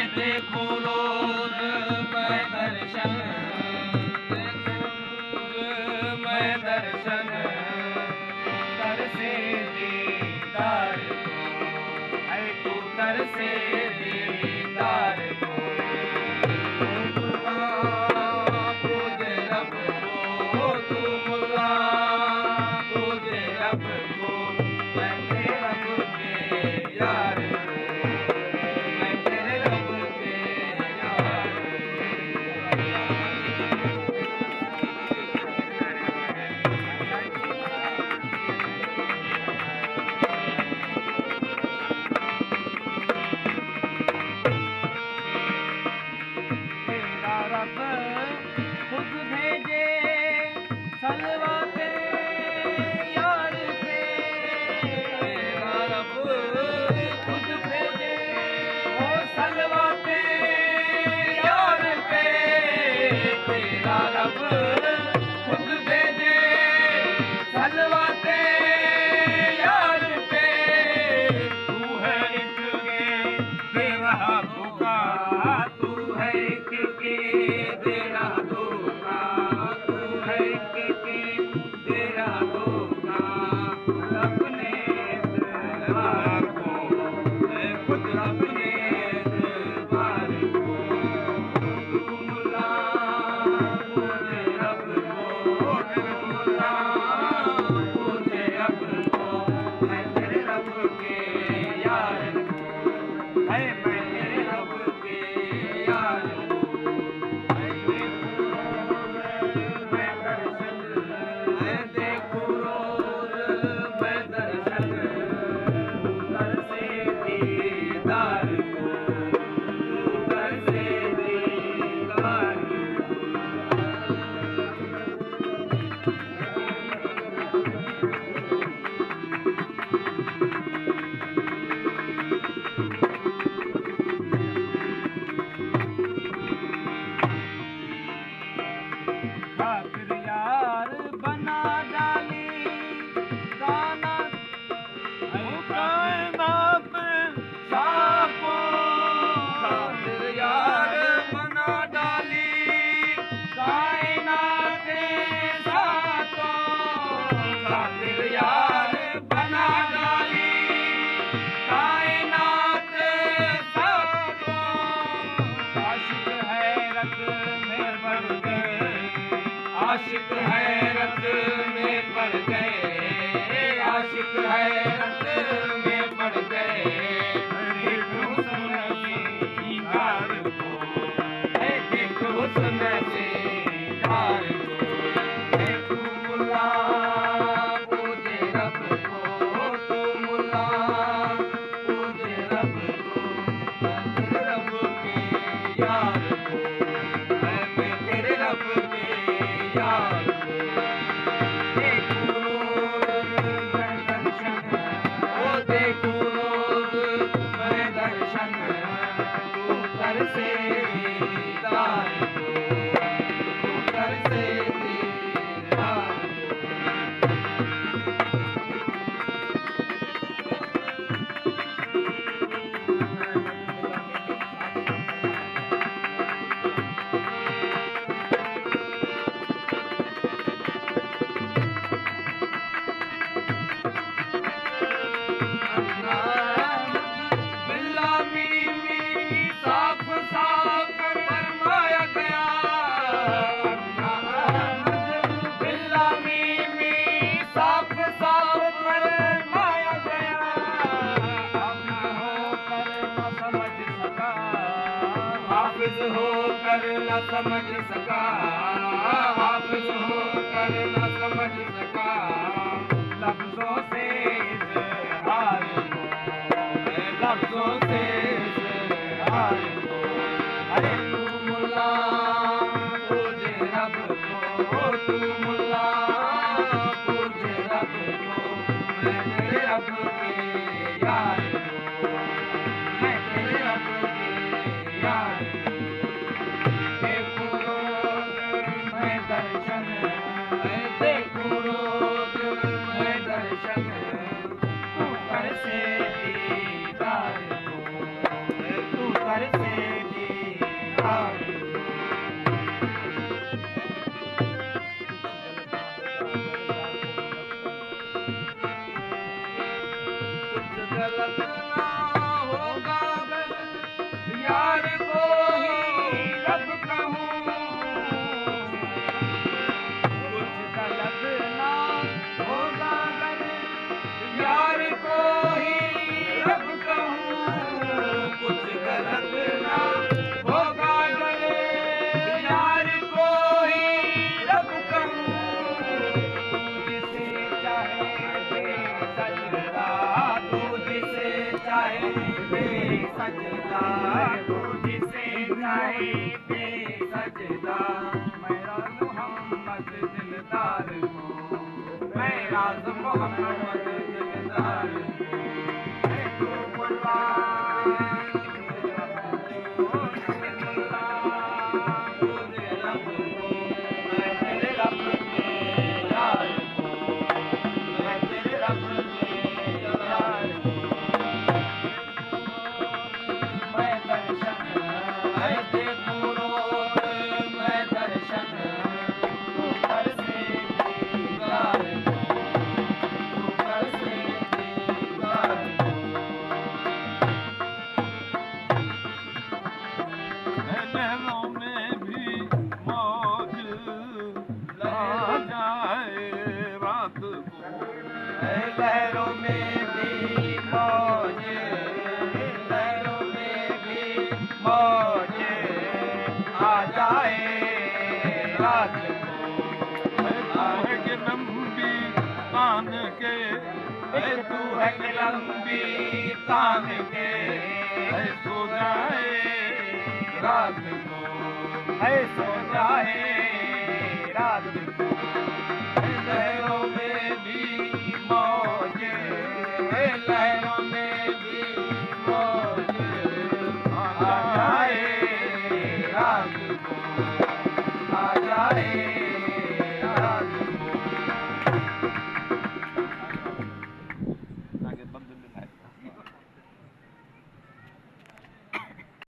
Hey, Guru, हाफिज होकर न समझ सका, हाफिज होकर न समझ सका, लफ्जों से इज़हार को, लफ्जों से इज़हार को। अरे तू मुल्ला तुझे रब को, तू मुल्ला तुझे रब को, मैं तेरे रब के यार को, मैं तेरे रब के यार को। देखूं रोज मैं दर्शन, मैं देखूं रोज मैं दर्शन, तू कर से दीदार को, तू कर से दीदार को। कुछ गलत ना होगा अगर यार को ही रब कहूँ, कुछ गलत ना होगा अगर यार को ही रब कहूँ, कुछ गलत ना होगा अगर यार को ही रब कहूँ। तू जिसे चाहे दे सजदा, तू जिसे चाहे दे सजदा, तू जिसे चाहे दे सजदा। मैं राज मोहम्मद दिलदार हूँ, मैं राज मोहम्मद दिलदार हूँ। मैं तू मुल्ला तुझे रब को, मैं तेरे रब के यार को, मैं तेरे रब के यार को। मैं दर्शन, मैं देखूं रोज मैं दर्शन, तू कर से दीदार को, तू कर से दीदार को। लहरों में भी मौज आ जाए रात को, लहरों में भी मौज, लहरों में भी मौज आ जाए रात को। तू है कि लंबी तान के, तू है कि लंबी तान के, सो जाए रात को है सो जाए